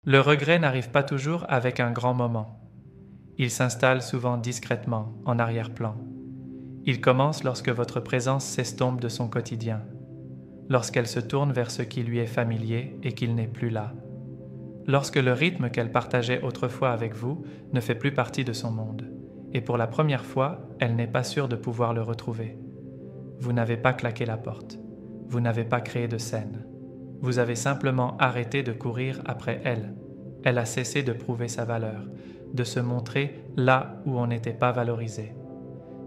Le regret n'arrive pas toujours avec un grand moment. Il s'installe souvent discrètement, en arrière-plan. Il commence lorsque votre présence s'estompe de son quotidien, lorsqu'elle se tourne vers ce qui lui est familier et qu'il n'est plus là, lorsque le rythme qu'elle partageait autrefois avec vous ne fait plus partie de son monde, et pour la première fois, elle n'est pas sûre de pouvoir le retrouver. Vous n'avez pas claqué la porte, vous n'avez pas créé de scène. Vous avez simplement arrêté de courir après elle. Elle a cessé de prouver sa valeur, de se montrer là où on n'était pas valorisé.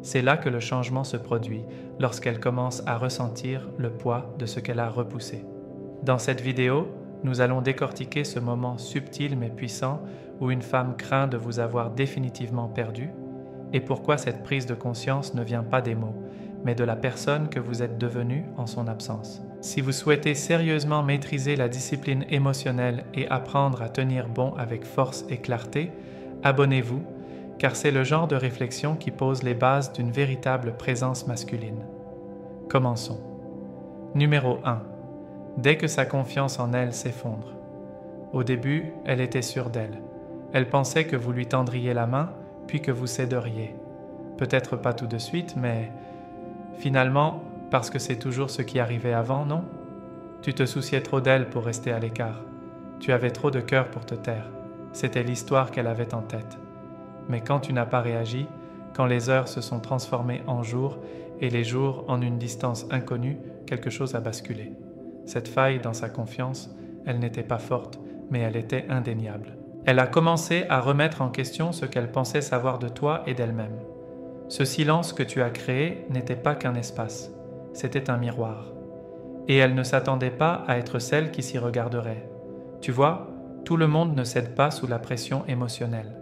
C'est là que le changement se produit, lorsqu'elle commence à ressentir le poids de ce qu'elle a repoussé. Dans cette vidéo, nous allons décortiquer ce moment subtil mais puissant où une femme craint de vous avoir définitivement perdu et pourquoi cette prise de conscience ne vient pas des mots, mais de la personne que vous êtes devenue en son absence. Si vous souhaitez sérieusement maîtriser la discipline émotionnelle et apprendre à tenir bon avec force et clarté, abonnez-vous, car c'est le genre de réflexion qui pose les bases d'une véritable présence masculine. Commençons. Numéro 1. Dès que sa confiance en elle s'effondre. Au début, elle était sûre d'elle. Elle pensait que vous lui tendriez la main, puis que vous céderiez. Peut-être pas tout de suite, mais finalement, parce que c'est toujours ce qui arrivait avant, non? Tu te souciais trop d'elle pour rester à l'écart. Tu avais trop de cœur pour te taire. C'était l'histoire qu'elle avait en tête. Mais quand tu n'as pas réagi, quand les heures se sont transformées en jours et les jours en une distance inconnue, quelque chose a basculé. Cette faille dans sa confiance, elle n'était pas forte, mais elle était indéniable. Elle a commencé à remettre en question ce qu'elle pensait savoir de toi et d'elle-même. Ce silence que tu as créé n'était pas qu'un espace, c'était un miroir. Et elle ne s'attendait pas à être celle qui s'y regarderait. Tu vois, tout le monde ne cède pas sous la pression émotionnelle.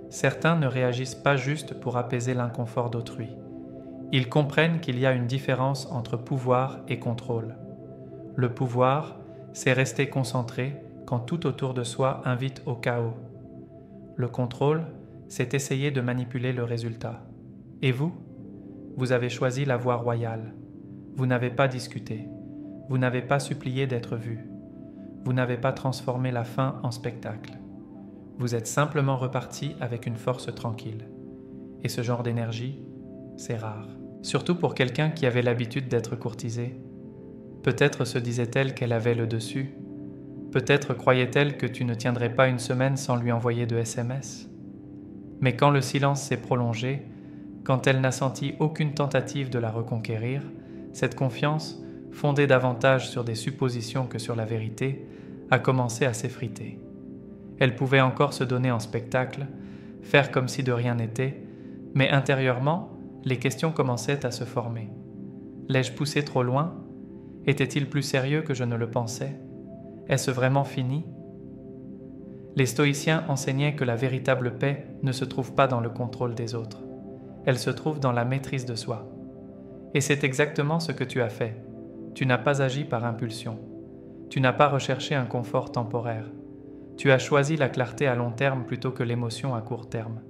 Certains ne réagissent pas juste pour apaiser l'inconfort d'autrui. Ils comprennent qu'il y a une différence entre pouvoir et contrôle. Le pouvoir, c'est rester concentré quand tout autour de soi invite au chaos. Le contrôle, c'est essayer de manipuler le résultat. Et vous? Vous avez choisi la voie royale. Vous n'avez pas discuté. Vous n'avez pas supplié d'être vu. Vous n'avez pas transformé la fin en spectacle. Vous êtes simplement reparti avec une force tranquille. Et ce genre d'énergie, c'est rare. Surtout pour quelqu'un qui avait l'habitude d'être courtisé. Peut-être se disait-elle qu'elle avait le dessus. Peut-être croyait-elle que tu ne tiendrais pas une semaine sans lui envoyer de SMS. Mais quand le silence s'est prolongé, quand elle n'a senti aucune tentative de la reconquérir, cette confiance, fondée davantage sur des suppositions que sur la vérité, a commencé à s'effriter. Elle pouvait encore se donner en spectacle, faire comme si de rien n'était, mais intérieurement, les questions commençaient à se former. L'ai-je poussé trop loin? Était-il plus sérieux que je ne le pensais? Est-ce vraiment fini? Les stoïciens enseignaient que la véritable paix ne se trouve pas dans le contrôle des autres. Elle se trouve dans la maîtrise de soi. Et c'est exactement ce que tu as fait. Tu n'as pas agi par impulsion. Tu n'as pas recherché un confort temporaire. Tu as choisi la clarté à long terme plutôt que l'émotion à court terme.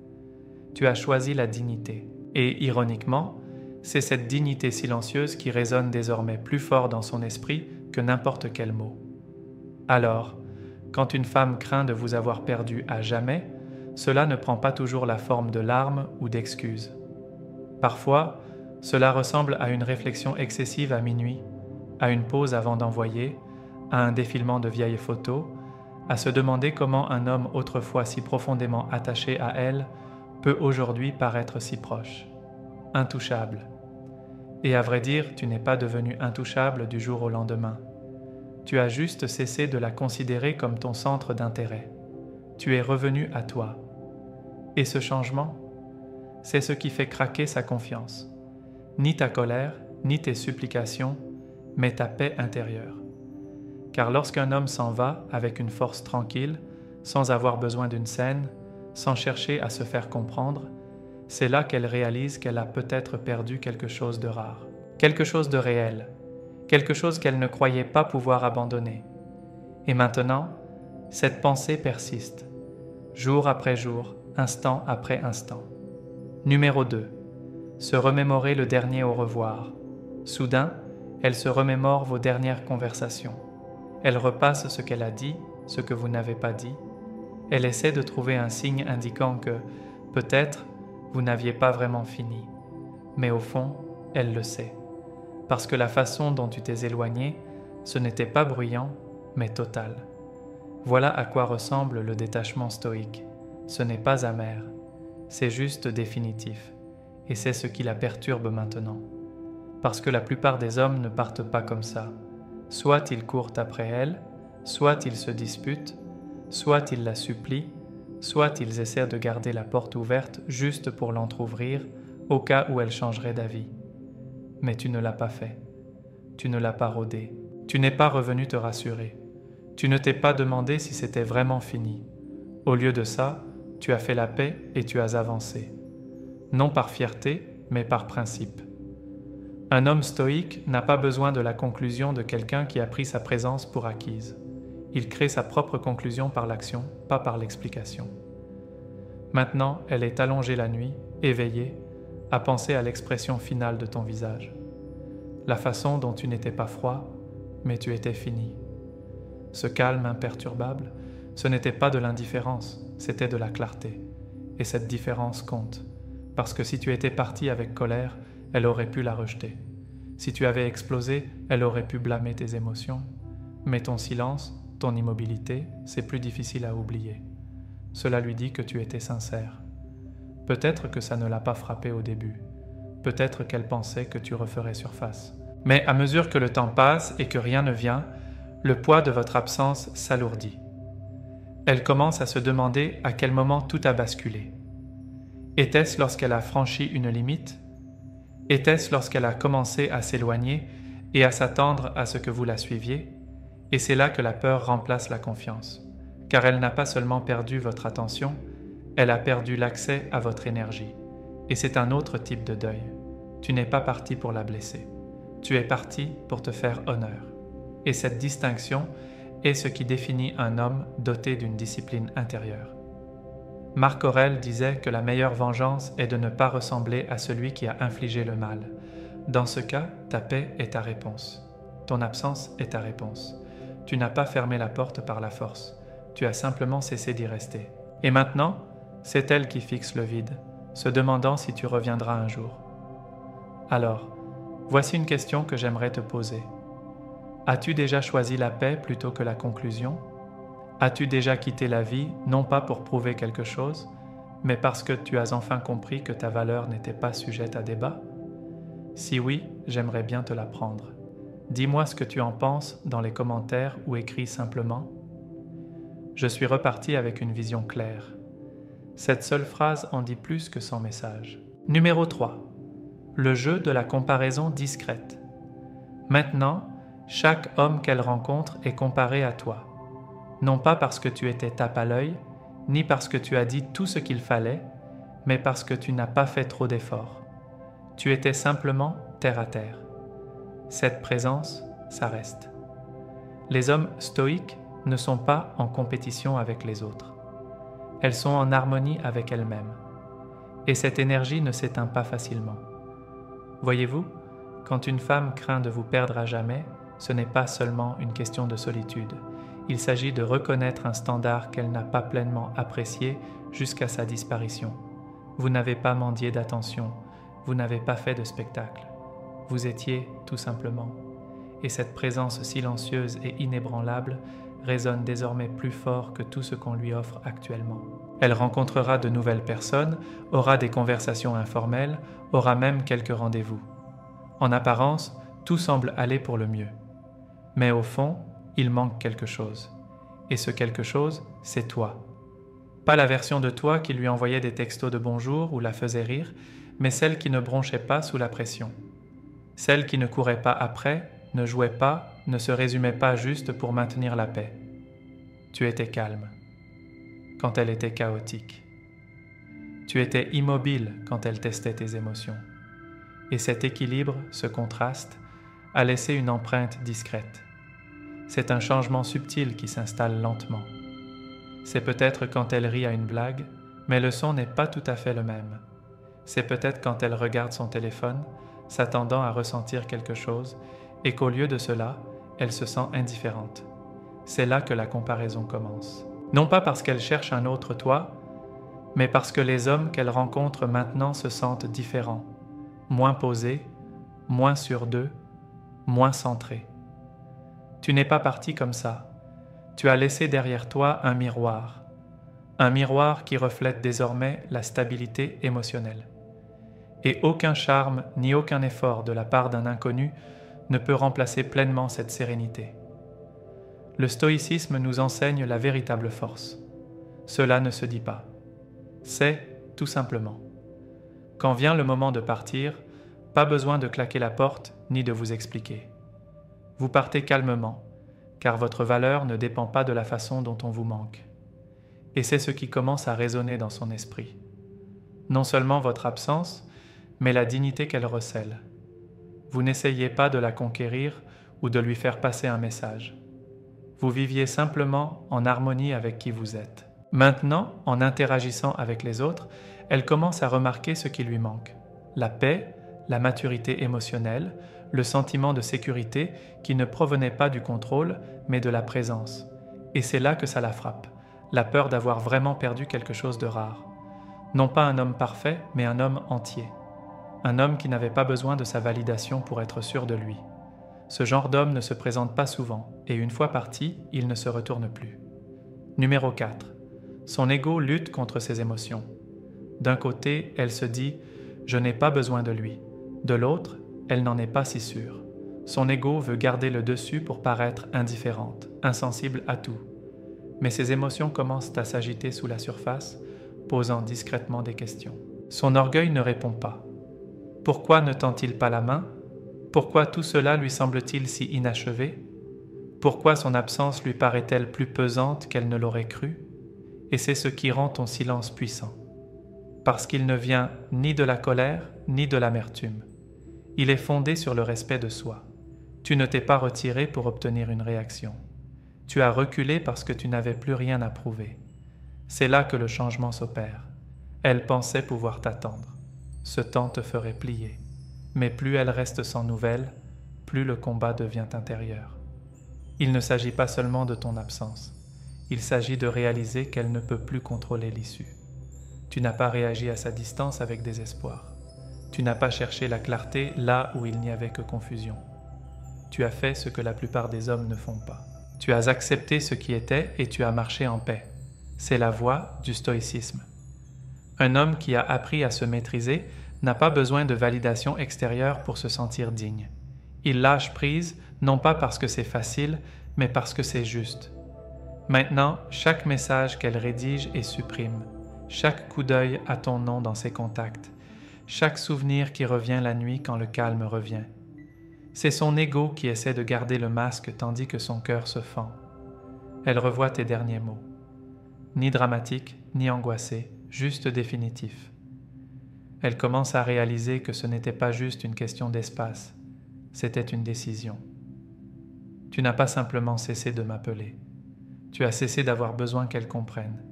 Tu as choisi la dignité. Et ironiquement, c'est cette dignité silencieuse qui résonne désormais plus fort dans son esprit que n'importe quel mot. Alors, quand une femme craint de vous avoir perdu à jamais, cela ne prend pas toujours la forme de larmes ou d'excuses. Parfois, cela ressemble à une réflexion excessive à minuit, à une pause avant d'envoyer, à un défilement de vieilles photos, à se demander comment un homme autrefois si profondément attaché à elle peut aujourd'hui paraître si proche. Intouchable. Et à vrai dire, tu n'es pas devenu intouchable du jour au lendemain. Tu as juste cessé de la considérer comme ton centre d'intérêt. Tu es revenu à toi. Et ce changement, c'est ce qui fait craquer sa confiance. Ni ta colère, ni tes supplications, mais ta paix intérieure. Car lorsqu'un homme s'en va avec une force tranquille, sans avoir besoin d'une scène, sans chercher à se faire comprendre, c'est là qu'elle réalise qu'elle a peut-être perdu quelque chose de rare, quelque chose de réel, quelque chose qu'elle ne croyait pas pouvoir abandonner. Et maintenant, cette pensée persiste, jour après jour, instant après instant. Numéro 2. Se remémorer le dernier au revoir. Soudain, elle se remémore vos dernières conversations. Elle repasse ce qu'elle a dit, ce que vous n'avez pas dit, Elle essaie de trouver un signe indiquant que, peut-être, vous n'aviez pas vraiment fini. Mais au fond, elle le sait. Parce que la façon dont tu t'es éloigné, ce n'était pas bruyant, mais total. Voilà à quoi ressemble le détachement stoïque. Ce n'est pas amer, c'est juste définitif. Et c'est ce qui la perturbe maintenant. Parce que la plupart des hommes ne partent pas comme ça. Soit ils courent après elle, soit ils se disputent, soit ils la supplient, soit ils essaient de garder la porte ouverte juste pour l'entr'ouvrir au cas où elle changerait d'avis. Mais tu ne l'as pas fait. Tu ne l'as pas rôdé. Tu n'es pas revenu te rassurer. Tu ne t'es pas demandé si c'était vraiment fini. Au lieu de ça, tu as fait la paix et tu as avancé. Non par fierté, mais par principe. Un homme stoïque n'a pas besoin de la conclusion de quelqu'un qui a pris sa présence pour acquise. Il crée sa propre conclusion par l'action, pas par l'explication. Maintenant, elle est allongée la nuit, éveillée, à penser à l'expression finale de ton visage. La façon dont tu n'étais pas froid, mais tu étais fini. Ce calme imperturbable, ce n'était pas de l'indifférence, c'était de la clarté. Et cette différence compte, parce que si tu étais parti avec colère, elle aurait pu la rejeter. Si tu avais explosé, elle aurait pu blâmer tes émotions. Mais ton silence, ton immobilité, c'est plus difficile à oublier. Cela lui dit que tu étais sincère. Peut-être que ça ne l'a pas frappé au début. Peut-être qu'elle pensait que tu referais surface. Mais à mesure que le temps passe et que rien ne vient, le poids de votre absence s'alourdit. Elle commence à se demander à quel moment tout a basculé. Était-ce lorsqu'elle a franchi une limite ? Était-ce lorsqu'elle a commencé à s'éloigner et à s'attendre à ce que vous la suiviez ? Et c'est là que la peur remplace la confiance, car elle n'a pas seulement perdu votre attention, elle a perdu l'accès à votre énergie. Et c'est un autre type de deuil. Tu n'es pas parti pour la blesser. Tu es parti pour te faire honneur. Et cette distinction est ce qui définit un homme doté d'une discipline intérieure. Marc Aurèle disait que la meilleure vengeance est de ne pas ressembler à celui qui a infligé le mal. Dans ce cas, ta paix est ta réponse. Ton absence est ta réponse. Tu n'as pas fermé la porte par la force. Tu as simplement cessé d'y rester. Et maintenant, c'est elle qui fixe le vide, se demandant si tu reviendras un jour. Alors, voici une question que j'aimerais te poser. As-tu déjà choisi la paix plutôt que la conclusion ? As-tu déjà quitté la vie, non pas pour prouver quelque chose, mais parce que tu as enfin compris que ta valeur n'était pas sujette à débat ? Si oui, j'aimerais bien te l'apprendre. Dis-moi ce que tu en penses dans les commentaires ou écris simplement. Je suis reparti avec une vision claire. Cette seule phrase en dit plus que 100 messages. Numéro 3. Le jeu de la comparaison discrète. Maintenant, chaque homme qu'elle rencontre est comparé à toi. Non pas parce que tu étais tape à l'œil, ni parce que tu as dit tout ce qu'il fallait, mais parce que tu n'as pas fait trop d'efforts. Tu étais simplement terre à terre. Cette présence, ça reste. Les hommes stoïques ne sont pas en compétition avec les autres. Elles sont en harmonie avec elles-mêmes. Et cette énergie ne s'éteint pas facilement. Voyez-vous, quand une femme craint de vous perdre à jamais, ce n'est pas seulement une question de solitude. Il s'agit de reconnaître un standard qu'elle n'a pas pleinement apprécié jusqu'à sa disparition. Vous n'avez pas mendié d'attention, vous n'avez pas fait de spectacle. Vous étiez tout simplement. Et cette présence silencieuse et inébranlable résonne désormais plus fort que tout ce qu'on lui offre actuellement. Elle rencontrera de nouvelles personnes, aura des conversations informelles, aura même quelques rendez-vous. En apparence, tout semble aller pour le mieux. Mais au fond, il manque quelque chose. Et ce quelque chose, c'est toi. Pas la version de toi qui lui envoyait des textos de bonjour ou la faisait rire, mais celle qui ne bronchait pas sous la pression. Celle qui ne courait pas après, ne jouait pas, ne se résumait pas juste pour maintenir la paix. Tu étais calme quand elle était chaotique. Tu étais immobile quand elle testait tes émotions. Et cet équilibre, ce contraste, a laissé une empreinte discrète. C'est un changement subtil qui s'installe lentement. C'est peut-être quand elle rit à une blague, mais le son n'est pas tout à fait le même. C'est peut-être quand elle regarde son téléphone, s'attendant à ressentir quelque chose, et qu'au lieu de cela, elle se sent indifférente. C'est là que la comparaison commence. Non pas parce qu'elle cherche un autre toi, mais parce que les hommes qu'elle rencontre maintenant se sentent différents, moins posés, moins sûrs d'eux, moins centrés. Tu n'es pas parti comme ça. Tu as laissé derrière toi un miroir qui reflète désormais la stabilité émotionnelle. Et aucun charme ni aucun effort de la part d'un inconnu ne peut remplacer pleinement cette sérénité. Le stoïcisme nous enseigne la véritable force. Cela ne se dit pas. C'est tout simplement. Quand vient le moment de partir, pas besoin de claquer la porte ni de vous expliquer. Vous partez calmement, car votre valeur ne dépend pas de la façon dont on vous manque. Et c'est ce qui commence à résonner dans son esprit. Non seulement votre absence, mais la dignité qu'elle recèle. Vous n'essayez pas de la conquérir ou de lui faire passer un message. Vous viviez simplement en harmonie avec qui vous êtes. Maintenant, en interagissant avec les autres, elle commence à remarquer ce qui lui manque. La paix, la maturité émotionnelle, le sentiment de sécurité qui ne provenait pas du contrôle, mais de la présence. Et c'est là que ça la frappe, la peur d'avoir vraiment perdu quelque chose de rare. Non pas un homme parfait, mais un homme entier. Un homme qui n'avait pas besoin de sa validation pour être sûr de lui. Ce genre d'homme ne se présente pas souvent, et une fois parti, il ne se retourne plus. Numéro 4. Son ego lutte contre ses émotions. D'un côté, elle se dit « je n'ai pas besoin de lui ». De l'autre, elle n'en est pas si sûre. Son ego veut garder le dessus pour paraître indifférente, insensible à tout. Mais ses émotions commencent à s'agiter sous la surface, posant discrètement des questions. Son orgueil ne répond pas. Pourquoi ne tend-il pas la main ? Pourquoi tout cela lui semble-t-il si inachevé ? Pourquoi son absence lui paraît-elle plus pesante qu'elle ne l'aurait cru ? Et c'est ce qui rend ton silence puissant. Parce qu'il ne vient ni de la colère, ni de l'amertume. Il est fondé sur le respect de soi. Tu ne t'es pas retiré pour obtenir une réaction. Tu as reculé parce que tu n'avais plus rien à prouver. C'est là que le changement s'opère. Elle pensait pouvoir t'attendre. Ce temps te ferait plier. Mais plus elle reste sans nouvelles, plus le combat devient intérieur. Il ne s'agit pas seulement de ton absence. Il s'agit de réaliser qu'elle ne peut plus contrôler l'issue. Tu n'as pas réagi à sa distance avec désespoir. Tu n'as pas cherché la clarté là où il n'y avait que confusion. Tu as fait ce que la plupart des hommes ne font pas. Tu as accepté ce qui était et tu as marché en paix. C'est la voie du stoïcisme. Un homme qui a appris à se maîtriser n'a pas besoin de validation extérieure pour se sentir digne. Il lâche prise, non pas parce que c'est facile, mais parce que c'est juste. Maintenant, chaque message qu'elle rédige et supprime, chaque coup d'œil à ton nom dans ses contacts, chaque souvenir qui revient la nuit quand le calme revient. C'est son ego qui essaie de garder le masque tandis que son cœur se fend. Elle revoit tes derniers mots. Ni dramatique, ni angoissé, juste définitif. Elle commence à réaliser que ce n'était pas juste une question d'espace, c'était une décision. Tu n'as pas simplement cessé de m'appeler. Tu as cessé d'avoir besoin qu'elle comprenne.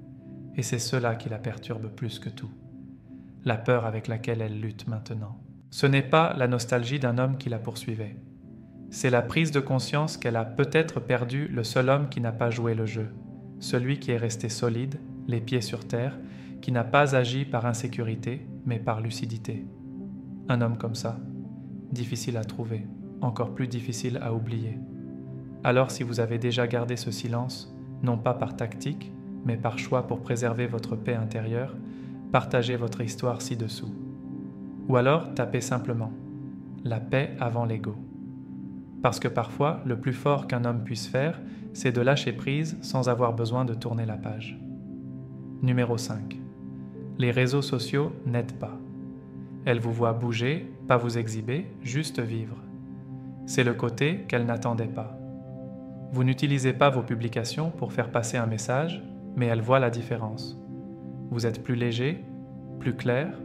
Et c'est cela qui la perturbe plus que tout. La peur avec laquelle elle lutte maintenant. Ce n'est pas la nostalgie d'un homme qui la poursuivait. C'est la prise de conscience qu'elle a peut-être perdu le seul homme qui n'a pas joué le jeu. Celui qui est resté solide, les pieds sur terre, qui n'a pas agi par insécurité, mais par lucidité. Un homme comme ça, difficile à trouver, encore plus difficile à oublier. Alors si vous avez déjà gardé ce silence, non pas par tactique, mais par choix pour préserver votre paix intérieure, partagez votre histoire ci-dessous. Ou alors tapez simplement « la paix avant l'ego ». Parce que parfois, le plus fort qu'un homme puisse faire, c'est de lâcher prise sans avoir besoin de tourner la page. Numéro 5. Les réseaux sociaux n'aident pas. Elles vous voient bouger, pas vous exhiber, juste vivre. C'est le côté qu'elle n'attendait pas. Vous n'utilisez pas vos publications pour faire passer un message, mais elle voit la différence. Vous êtes plus léger, plus clair,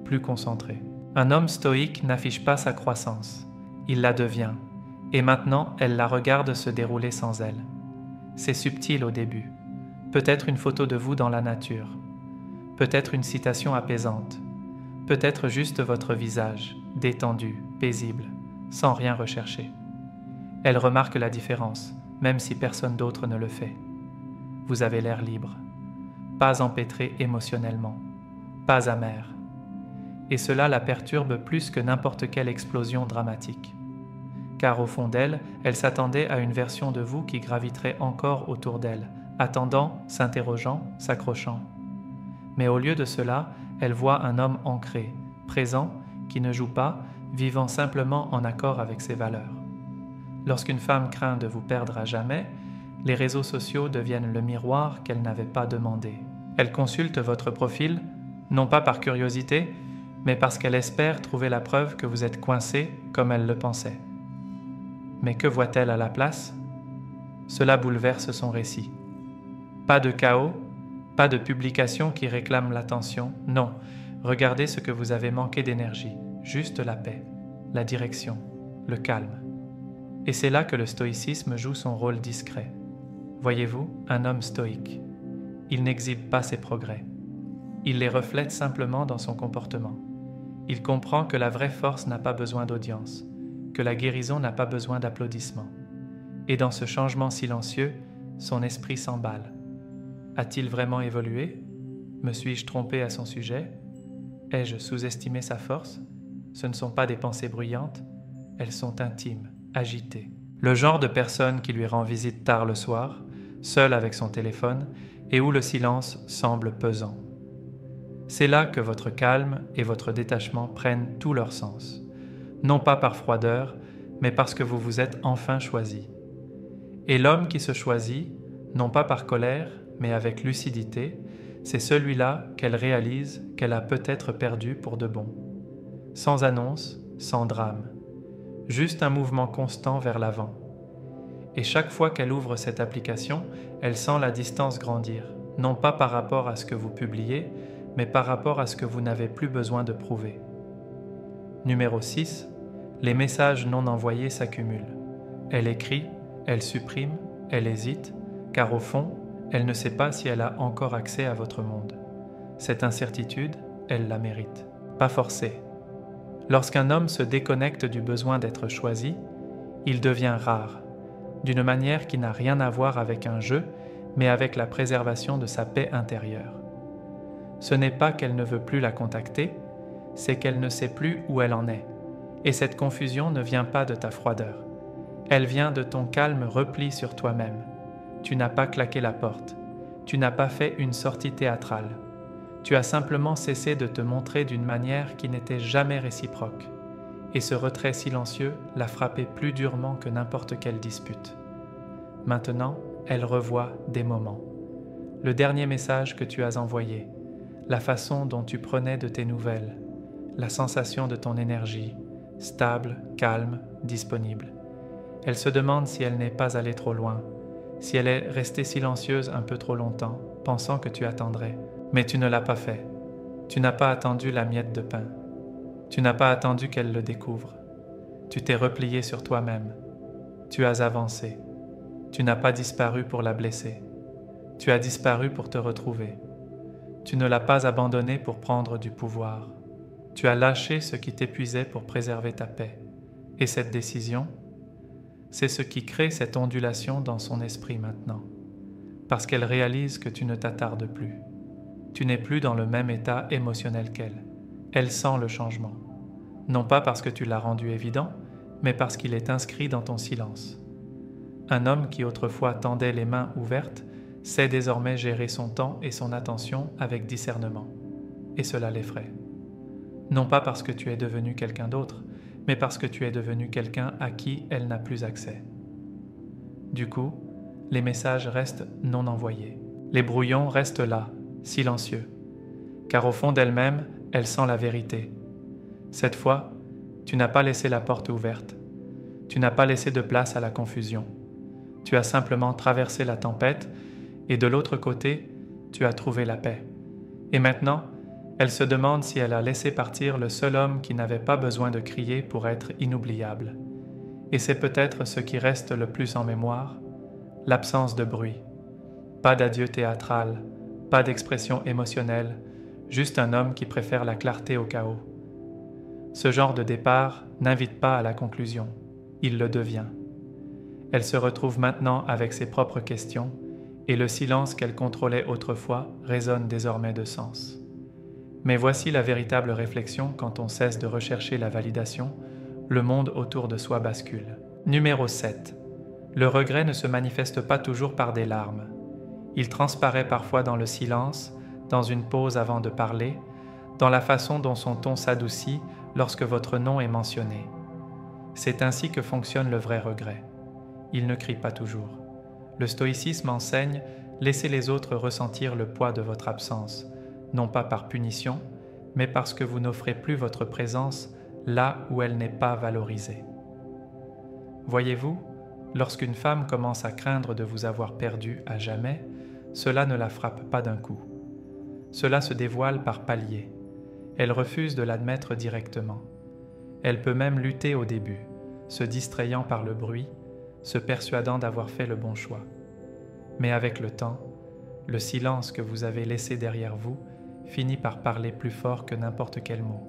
plus concentré. Un homme stoïque n'affiche pas sa croissance. Il la devient. Et maintenant, elle la regarde se dérouler sans elle. C'est subtil au début. Peut-être une photo de vous dans la nature. Peut-être une citation apaisante. Peut-être juste votre visage, détendu, paisible, sans rien rechercher. Elle remarque la différence, même si personne d'autre ne le fait. vous avez l'air libre, pas empêtré émotionnellement, pas amer. Et cela la perturbe plus que n'importe quelle explosion dramatique. Car au fond d'elle, elle s'attendait à une version de vous qui graviterait encore autour d'elle, attendant, s'interrogeant, s'accrochant. Mais au lieu de cela, elle voit un homme ancré, présent, qui ne joue pas, vivant simplement en accord avec ses valeurs. Lorsqu'une femme craint de vous perdre à jamais, les réseaux sociaux deviennent le miroir qu'elle n'avait pas demandé. Elle consulte votre profil, non pas par curiosité, mais parce qu'elle espère trouver la preuve que vous êtes coincé comme elle le pensait. Mais que voit-elle à la place? Cela bouleverse son récit. Pas de chaos, pas de publication qui réclame l'attention, non. Regardez ce que vous avez manqué d'énergie, juste la paix, la direction, le calme. Et c'est là que le stoïcisme joue son rôle discret. Voyez-vous, un homme stoïque, il n'exhibe pas ses progrès. Il les reflète simplement dans son comportement. Il comprend que la vraie force n'a pas besoin d'audience, que la guérison n'a pas besoin d'applaudissements. Et dans ce changement silencieux, son esprit s'emballe. A-t-il vraiment évolué? Me suis-je trompé à son sujet? Ai-je sous-estimé sa force? Ce ne sont pas des pensées bruyantes, elles sont intimes, agitées. Le genre de personne qui lui rend visite tard le soir, seul avec son téléphone, et où le silence semble pesant. C'est là que votre calme et votre détachement prennent tout leur sens, non pas par froideur, mais parce que vous vous êtes enfin choisi. Et l'homme qui se choisit, non pas par colère, mais avec lucidité, c'est celui-là qu'elle réalise qu'elle a peut-être perdu pour de bon. Sans annonce, sans drame. Juste un mouvement constant vers l'avant. Et chaque fois qu'elle ouvre cette application, elle sent la distance grandir, non pas par rapport à ce que vous publiez, mais par rapport à ce que vous n'avez plus besoin de prouver. Numéro 6. Les messages non envoyés s'accumulent. Elle écrit, elle supprime, elle hésite, car au fond, elle ne sait pas si elle a encore accès à votre monde. Cette incertitude, elle la mérite. Pas forcée. Lorsqu'un homme se déconnecte du besoin d'être choisi, il devient rare, d'une manière qui n'a rien à voir avec un jeu, mais avec la préservation de sa paix intérieure. Ce n'est pas qu'elle ne veut plus la contacter, c'est qu'elle ne sait plus où elle en est. Et cette confusion ne vient pas de ta froideur. Elle vient de ton calme repli sur toi-même. Tu n'as pas claqué la porte. Tu n'as pas fait une sortie théâtrale. Tu as simplement cessé de te montrer d'une manière qui n'était jamais réciproque. Et ce retrait silencieux l'a frappé plus durement que n'importe quelle dispute. Maintenant, elle revoit des moments. Le dernier message que tu as envoyé, la façon dont tu prenais de tes nouvelles, la sensation de ton énergie, stable, calme, disponible. Elle se demande si elle n'est pas allée trop loin, si elle est restée silencieuse un peu trop longtemps, pensant que tu attendrais. Mais tu ne l'as pas fait. Tu n'as pas attendu la miette de pain. Tu n'as pas attendu qu'elle le découvre. Tu t'es replié sur toi-même. Tu as avancé. Tu n'as pas disparu pour la blesser. Tu as disparu pour te retrouver. Tu ne l'as pas abandonnée pour prendre du pouvoir. Tu as lâché ce qui t'épuisait pour préserver ta paix. Et cette décision, c'est ce qui crée cette ondulation dans son esprit maintenant, parce qu'elle réalise que tu ne t'attardes plus. Tu n'es plus dans le même état émotionnel qu'elle. Elle sent le changement, non pas parce que tu l'as rendu évident, mais parce qu'il est inscrit dans ton silence. Un homme qui autrefois tendait les mains ouvertes sait désormais gérer son temps et son attention avec discernement, et cela l'effraie. Non pas parce que tu es devenu quelqu'un d'autre, mais parce que tu es devenu quelqu'un à qui elle n'a plus accès. Du coup, les messages restent non envoyés. Les brouillons restent là, silencieux, car au fond d'elle-même, elle sent la vérité. Cette fois, tu n'as pas laissé la porte ouverte. Tu n'as pas laissé de place à la confusion. Tu as simplement traversé la tempête et de l'autre côté, tu as trouvé la paix. Et maintenant, elle se demande si elle a laissé partir le seul homme qui n'avait pas besoin de crier pour être inoubliable. Et c'est peut-être ce qui reste le plus en mémoire, l'absence de bruit. Pas d'adieu théâtral, pas d'expression émotionnelle, juste un homme qui préfère la clarté au chaos. Ce genre de départ n'invite pas à la conclusion, il le devient. Elle se retrouve maintenant avec ses propres questions et le silence qu'elle contrôlait autrefois résonne désormais de sens. Mais voici la véritable réflexion quand on cesse de rechercher la validation, le monde autour de soi bascule. Numéro 7. Le regret ne se manifeste pas toujours par des larmes. Il transparaît parfois dans le silence, dans une pause avant de parler, dans la façon dont son ton s'adoucit lorsque votre nom est mentionné. C'est ainsi que fonctionne le vrai regret. Il ne crie pas toujours. Le stoïcisme enseigne « laissez les autres ressentir le poids de votre absence », non pas par punition, mais parce que vous n'offrez plus votre présence là où elle n'est pas valorisée. Voyez-vous, lorsqu'une femme commence à craindre de vous avoir perdu à jamais, cela ne la frappe pas d'un coup. Cela se dévoile par paliers. Elle refuse de l'admettre directement. Elle peut même lutter au début, se distrayant par le bruit, se persuadant d'avoir fait le bon choix. Mais avec le temps, le silence que vous avez laissé derrière vous finit par parler plus fort que n'importe quel mot.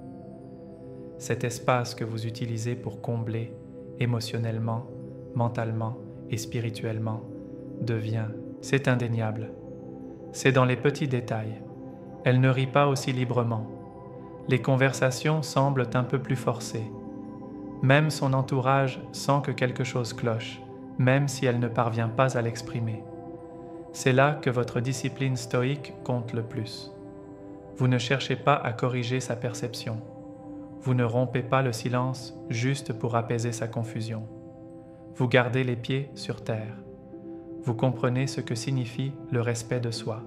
Cet espace que vous utilisez pour combler émotionnellement, mentalement et spirituellement devient, c'est indéniable. C'est dans les petits détails. Elle ne rit pas aussi librement. Les conversations semblent un peu plus forcées. Même son entourage sent que quelque chose cloche, même si elle ne parvient pas à l'exprimer. C'est là que votre discipline stoïque compte le plus. Vous ne cherchez pas à corriger sa perception. Vous ne rompez pas le silence juste pour apaiser sa confusion. Vous gardez les pieds sur terre. Vous comprenez ce que signifie le respect de soi.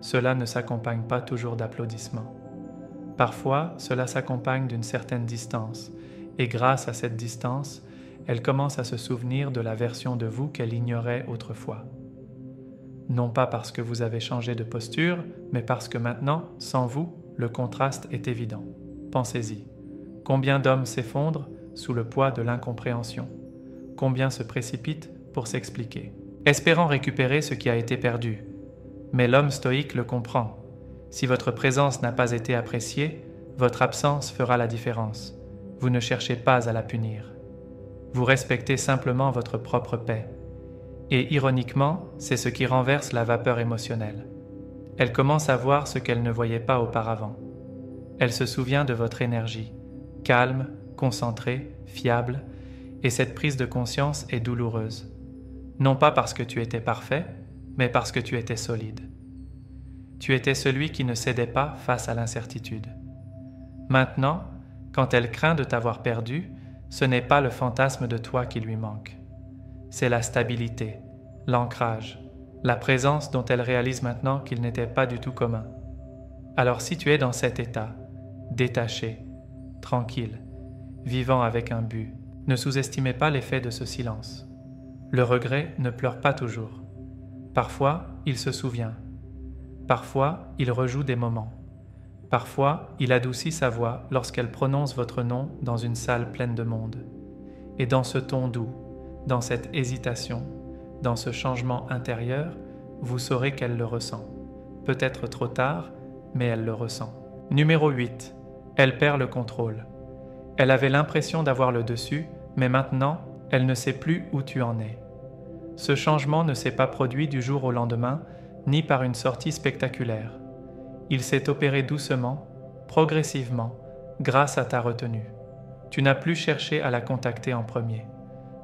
Cela ne s'accompagne pas toujours d'applaudissements. Parfois, cela s'accompagne d'une certaine distance, et grâce à cette distance, elle commence à se souvenir de la version de vous qu'elle ignorait autrefois. Non pas parce que vous avez changé de posture, mais parce que maintenant, sans vous, le contraste est évident. Pensez-y. Combien d'hommes s'effondrent sous le poids de l'incompréhension? Combien se précipitent pour s'expliquer, espérant récupérer ce qui a été perdu? Mais l'homme stoïque le comprend. Si votre présence n'a pas été appréciée, votre absence fera la différence. Vous ne cherchez pas à la punir. Vous respectez simplement votre propre paix. Et ironiquement, c'est ce qui renverse la vapeur émotionnelle. Elle commence à voir ce qu'elle ne voyait pas auparavant. Elle se souvient de votre énergie, calme, concentrée, fiable, et cette prise de conscience est douloureuse. Non pas parce que tu étais parfait, mais parce que tu étais solide. Tu étais celui qui ne cédait pas face à l'incertitude. Maintenant, quand elle craint de t'avoir perdu, ce n'est pas le fantasme de toi qui lui manque. C'est la stabilité, l'ancrage, la présence dont elle réalise maintenant qu'il n'était pas du tout commun. Alors si tu es dans cet état, détaché, tranquille, vivant avec un but, ne sous-estimez pas l'effet de ce silence. Le regret ne pleure pas toujours. Parfois, il se souvient. Parfois, il rejoue des moments. Parfois, il adoucit sa voix lorsqu'elle prononce votre nom dans une salle pleine de monde. Et dans ce ton doux, dans cette hésitation, dans ce changement intérieur, vous saurez qu'elle le ressent. Peut-être trop tard, mais elle le ressent. Numéro 8. Elle perd le contrôle. Elle avait l'impression d'avoir le dessus, mais maintenant, elle ne sait plus où tu en es. Ce changement ne s'est pas produit du jour au lendemain, ni par une sortie spectaculaire. Il s'est opéré doucement, progressivement, grâce à ta retenue. Tu n'as plus cherché à la contacter en premier.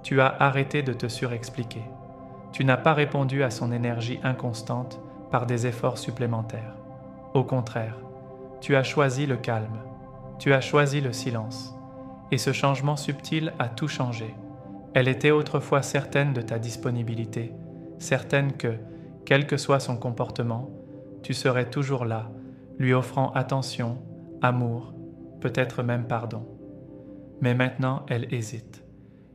Tu as arrêté de te surexpliquer. Tu n'as pas répondu à son énergie inconstante par des efforts supplémentaires. Au contraire, tu as choisi le calme. Tu as choisi le silence. Et ce changement subtil a tout changé. Elle était autrefois certaine de ta disponibilité, certaine que, quel que soit son comportement, tu serais toujours là, lui offrant attention, amour, peut-être même pardon. Mais maintenant, elle hésite.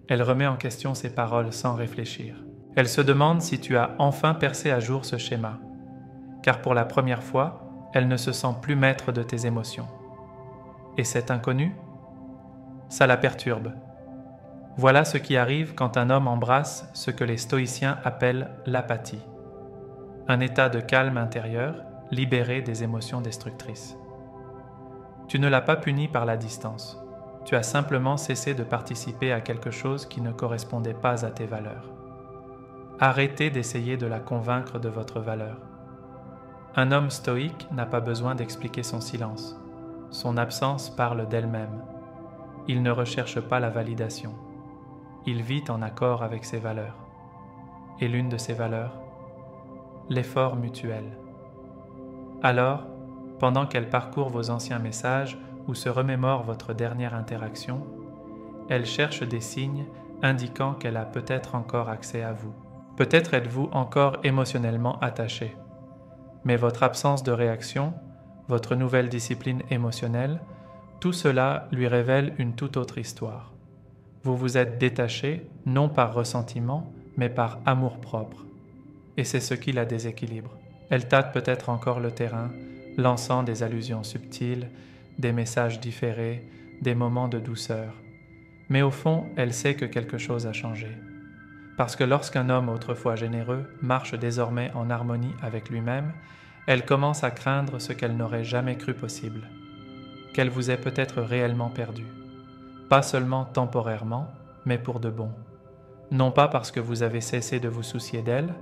Elle remet en question ses paroles sans réfléchir. Elle se demande si tu as enfin percé à jour ce schéma. Car pour la première fois, elle ne se sent plus maître de tes émotions. Et cet inconnu? Ça la perturbe. Voilà ce qui arrive quand un homme embrasse ce que les stoïciens appellent l'apathie. Un état de calme intérieur, libéré des émotions destructrices. Tu ne l'as pas puni par la distance. Tu as simplement cessé de participer à quelque chose qui ne correspondait pas à tes valeurs. Arrêtez d'essayer de la convaincre de votre valeur. Un homme stoïque n'a pas besoin d'expliquer son silence. Son absence parle d'elle-même. Il ne recherche pas la validation. Il vit en accord avec ses valeurs. Et l'une de ses valeurs, l'effort mutuel. Alors, pendant qu'elle parcourt vos anciens messages ou se remémore votre dernière interaction, elle cherche des signes indiquant qu'elle a peut-être encore accès à vous. Peut-être êtes-vous encore émotionnellement attaché, mais votre absence de réaction, votre nouvelle discipline émotionnelle, tout cela lui révèle une toute autre histoire. Vous vous êtes détaché, non par ressentiment, mais par amour-propre. Et c'est ce qui la déséquilibre. Elle tâte peut-être encore le terrain, lançant des allusions subtiles, des messages différés, des moments de douceur. Mais au fond, elle sait que quelque chose a changé. Parce que lorsqu'un homme autrefois généreux marche désormais en harmonie avec lui-même, elle commence à craindre ce qu'elle n'aurait jamais cru possible. Qu'elle vous ait peut-être réellement perdu. Pas seulement temporairement, mais pour de bon. Non pas parce que vous avez cessé de vous soucier d'elle,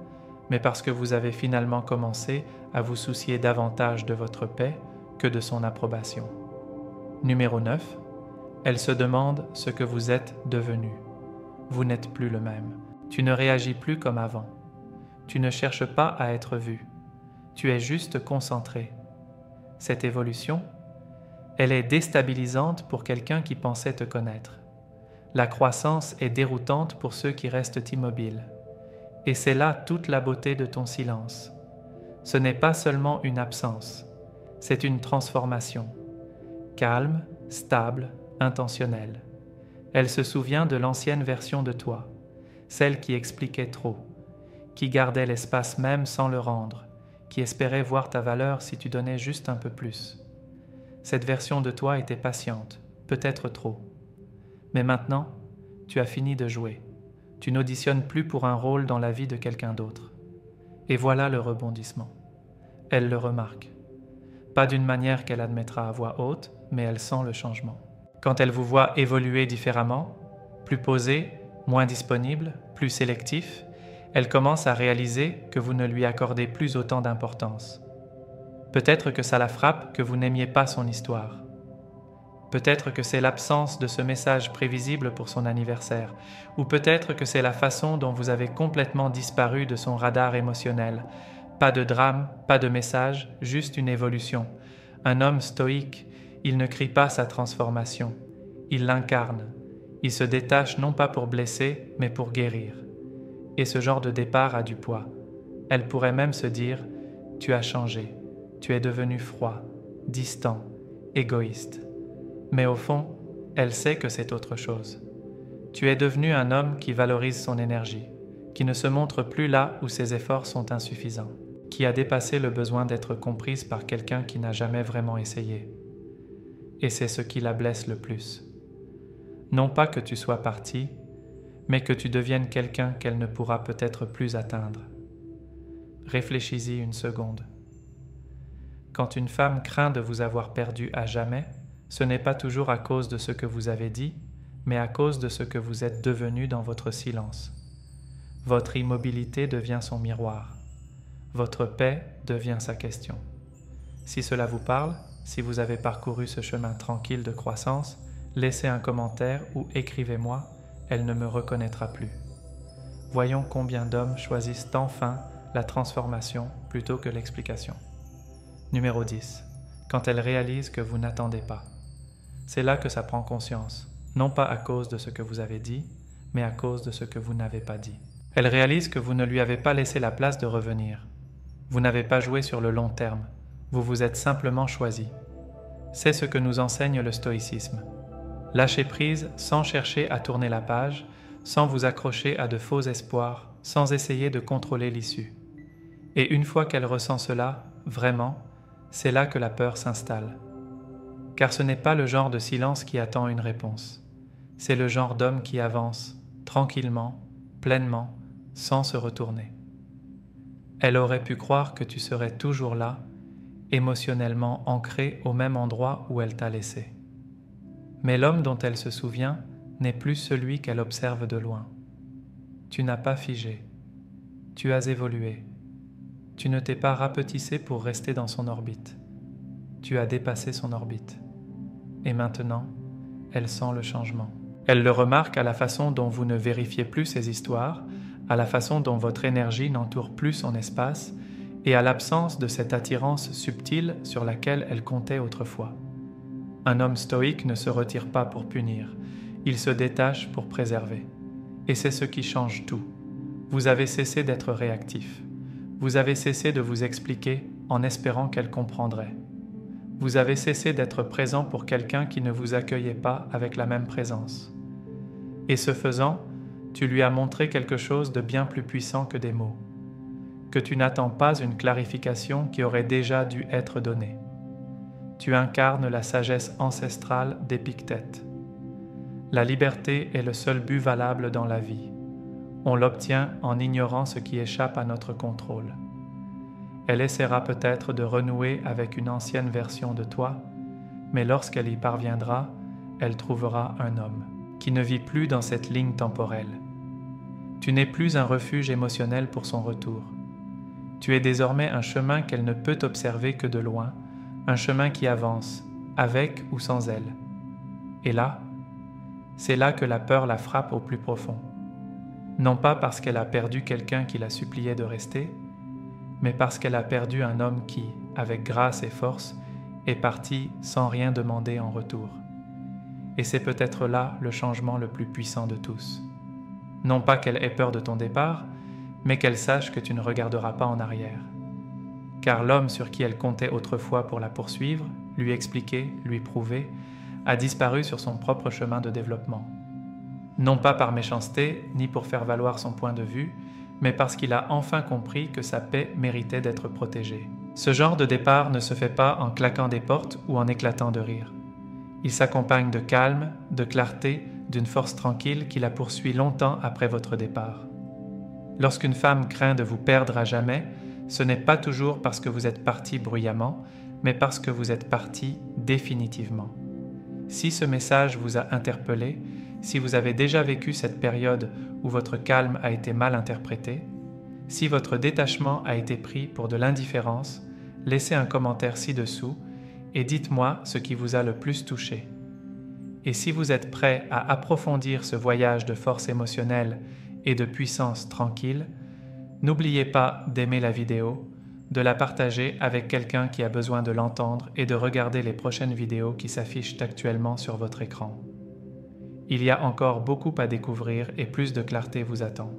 mais parce que vous avez finalement commencé à vous soucier davantage de votre paix que de son approbation. Numéro 9. Elle se demande ce que vous êtes devenu. Vous n'êtes plus le même. Tu ne réagis plus comme avant. Tu ne cherches pas à être vu. Tu es juste concentré. Cette évolution, elle est déstabilisante pour quelqu'un qui pensait te connaître. La croissance est déroutante pour ceux qui restent immobiles. Et c'est là toute la beauté de ton silence. Ce n'est pas seulement une absence, c'est une transformation. Calme, stable, intentionnelle. Elle se souvient de l'ancienne version de toi, celle qui expliquait trop, qui gardait l'espace même sans le rendre, qui espérait voir ta valeur si tu donnais juste un peu plus. Cette version de toi était patiente, peut-être trop. Mais maintenant, tu as fini de jouer. Tu n'auditionnes plus pour un rôle dans la vie de quelqu'un d'autre. Et voilà le rebondissement. Elle le remarque. Pas d'une manière qu'elle admettra à voix haute, mais elle sent le changement. Quand elle vous voit évoluer différemment, plus posé, moins disponible, plus sélectif, elle commence à réaliser que vous ne lui accordez plus autant d'importance. Peut-être que ça la frappe que vous n'aimiez pas son histoire. Peut-être que c'est l'absence de ce message prévisible pour son anniversaire, ou peut-être que c'est la façon dont vous avez complètement disparu de son radar émotionnel. Pas de drame, pas de message, juste une évolution. Un homme stoïque, il ne crie pas sa transformation, il l'incarne. Il se détache non pas pour blesser, mais pour guérir. Et ce genre de départ a du poids. Elle pourrait même se dire « Tu as changé, tu es devenu froid, distant, égoïste. » Mais au fond, elle sait que c'est autre chose. Tu es devenu un homme qui valorise son énergie, qui ne se montre plus là où ses efforts sont insuffisants, qui a dépassé le besoin d'être comprise par quelqu'un qui n'a jamais vraiment essayé. Et c'est ce qui la blesse le plus. Non pas que tu sois parti, mais que tu deviennes quelqu'un qu'elle ne pourra peut-être plus atteindre. Réfléchis-y une seconde. Quand une femme craint de vous avoir perdu à jamais, ce n'est pas toujours à cause de ce que vous avez dit, mais à cause de ce que vous êtes devenu dans votre silence. Votre immobilité devient son miroir. Votre paix devient sa question. Si cela vous parle, si vous avez parcouru ce chemin tranquille de croissance, laissez un commentaire ou écrivez-moi, elle ne me reconnaîtra plus. Voyons combien d'hommes choisissent enfin la transformation plutôt que l'explication. Numéro 10. Quand elle réalise que vous n'attendez pas. C'est là que ça prend conscience, non pas à cause de ce que vous avez dit, mais à cause de ce que vous n'avez pas dit. Elle réalise que vous ne lui avez pas laissé la place de revenir. Vous n'avez pas joué sur le long terme, vous vous êtes simplement choisi. C'est ce que nous enseigne le stoïcisme. Lâchez prise sans chercher à tourner la page, sans vous accrocher à de faux espoirs, sans essayer de contrôler l'issue. Et une fois qu'elle ressent cela, vraiment, c'est là que la peur s'installe. Car ce n'est pas le genre de silence qui attend une réponse. C'est le genre d'homme qui avance, tranquillement, pleinement, sans se retourner. Elle aurait pu croire que tu serais toujours là, émotionnellement ancré au même endroit où elle t'a laissé. Mais l'homme dont elle se souvient n'est plus celui qu'elle observe de loin. Tu n'as pas figé. Tu as évolué. Tu ne t'es pas rapetissé pour rester dans son orbite. Tu as dépassé son orbite. Et maintenant, elle sent le changement. Elle le remarque à la façon dont vous ne vérifiez plus ses histoires, à la façon dont votre énergie n'entoure plus son espace et à l'absence de cette attirance subtile sur laquelle elle comptait autrefois. Un homme stoïque ne se retire pas pour punir, il se détache pour préserver. Et c'est ce qui change tout. Vous avez cessé d'être réactif. Vous avez cessé de vous expliquer en espérant qu'elle comprendrait. Vous avez cessé d'être présent pour quelqu'un qui ne vous accueillait pas avec la même présence. Et ce faisant, tu lui as montré quelque chose de bien plus puissant que des mots, que tu n'attends pas une clarification qui aurait déjà dû être donnée. Tu incarnes la sagesse ancestrale d'Épictète. La liberté est le seul but valable dans la vie. On l'obtient en ignorant ce qui échappe à notre contrôle. Elle essaiera peut-être de renouer avec une ancienne version de toi, mais lorsqu'elle y parviendra, elle trouvera un homme qui ne vit plus dans cette ligne temporelle. Tu n'es plus un refuge émotionnel pour son retour. Tu es désormais un chemin qu'elle ne peut observer que de loin, un chemin qui avance, avec ou sans elle. Et là, c'est là que la peur la frappe au plus profond. Non pas parce qu'elle a perdu quelqu'un qui la suppliait de rester, mais parce qu'elle a perdu un homme qui, avec grâce et force, est parti sans rien demander en retour. Et c'est peut-être là le changement le plus puissant de tous. Non pas qu'elle ait peur de ton départ, mais qu'elle sache que tu ne regarderas pas en arrière. Car l'homme sur qui elle comptait autrefois pour la poursuivre, lui expliquer, lui prouver, a disparu sur son propre chemin de développement. Non pas par méchanceté, ni pour faire valoir son point de vue, mais parce qu'il a enfin compris que sa paix méritait d'être protégée. Ce genre de départ ne se fait pas en claquant des portes ou en éclatant de rire. Il s'accompagne de calme, de clarté, d'une force tranquille qui la poursuit longtemps après votre départ. Lorsqu'une femme craint de vous perdre à jamais, ce n'est pas toujours parce que vous êtes parti bruyamment, mais parce que vous êtes parti définitivement. Si ce message vous a interpellé, si vous avez déjà vécu cette période où votre calme a été mal interprété, si votre détachement a été pris pour de l'indifférence, laissez un commentaire ci-dessous et dites-moi ce qui vous a le plus touché. Et si vous êtes prêt à approfondir ce voyage de force émotionnelle et de puissance tranquille, n'oubliez pas d'aimer la vidéo, de la partager avec quelqu'un qui a besoin de l'entendre et de regarder les prochaines vidéos qui s'affichent actuellement sur votre écran. Il y a encore beaucoup à découvrir et plus de clarté vous attend.